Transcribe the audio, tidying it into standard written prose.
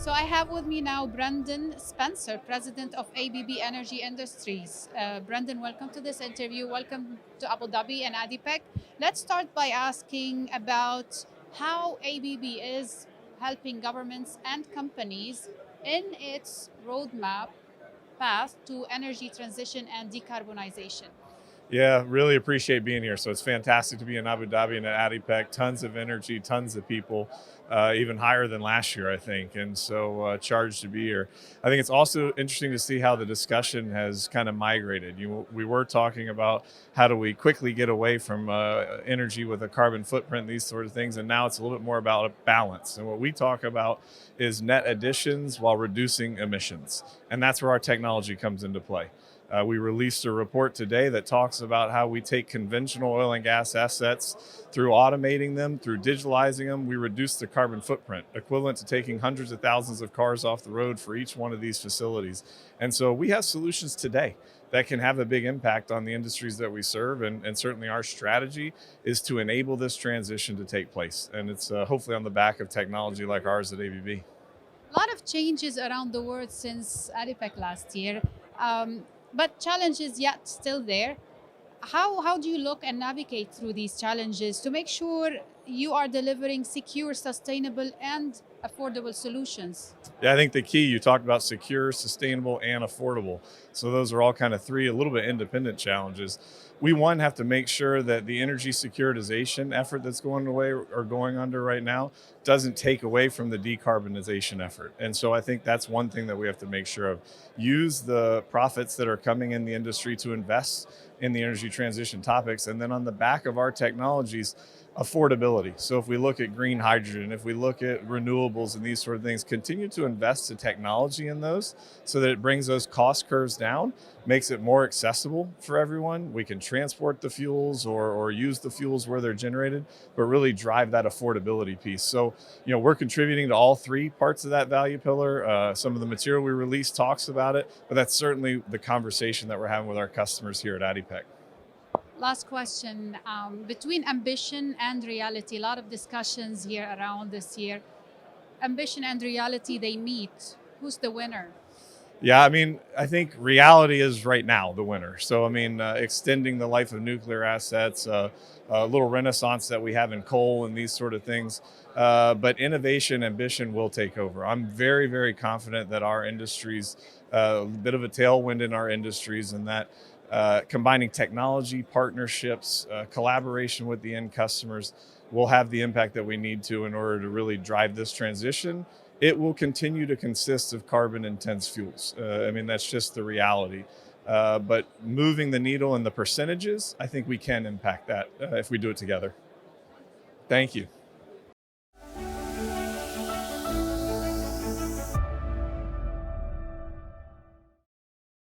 So I have with me now Brendan Spencer, President of ABB Energy Industries. Brendan, welcome to this interview. Welcome to Abu Dhabi and ADIPEC. Let's start by asking about how ABB is helping governments and companies in its roadmap path to energy transition and decarbonization. Yeah, really appreciate being here. So it's fantastic to be in Abu Dhabi and at ADIPEC. Tons of energy, tons of people, even higher than last year, I think. And so charged to be here. I think it's also interesting to see how the discussion has kind of migrated. We were talking about how do we quickly get away from energy with a carbon footprint, these sort of things. And now it's a little bit more about a balance. And what we talk about is net additions while reducing emissions. And that's where our technology comes into play. We released a report today that talks about how we take conventional oil and gas assets through automating them, through digitalizing them. We reduce the carbon footprint, equivalent to taking hundreds of thousands of cars off the road for each one of these facilities. And so we have solutions today that can have a big impact on the industries that we serve. And certainly our strategy is to enable this transition to take place. And it's hopefully on the back of technology like ours at ABB. A lot of changes around the world since ADIPEC last year. But challenges yet still there. How do you look and navigate through these challenges to make sure you are delivering secure, sustainable, and affordable solutions? Yeah, I think the key, you talked about secure, sustainable, and affordable. So those are all kind of three a little bit independent challenges. We, one, have to make sure that the energy securitization effort that's going away or going under right now doesn't take away from the decarbonization effort. And so I think that's one thing that we have to make sure of. Use the profits that are coming in the industry to invest in the energy transition topics. And then on the back of our technologies, affordability. So if we look at green hydrogen, if we look at renewables and these sort of things, continue to invest in technology in those so that it brings those cost curves down, makes it more accessible for everyone. We can transport the fuels or use the fuels where they're generated, but really drive that affordability piece. So, we're contributing to all three parts of that value pillar. Some of the material we release talks about it, but that's certainly the conversation that we're having with our customers here at ADIPEC. Last question. Between ambition and reality, a lot of discussions here around this year. Ambition and reality, they meet. Who's the winner? Yeah, I think reality is right now the winner. So, extending the life of nuclear assets, a little renaissance that we have in coal and these sort of things. But innovation, ambition will take over. I'm very, very confident that our industries, a bit of a tailwind in our industries, and that combining technology, partnerships, collaboration with the end customers will have the impact that we need to in order to really drive this transition. It will continue to consist of carbon-intense fuels. That's just the reality. But moving the needle in the percentages, I think we can impact that if we do it together. Thank you.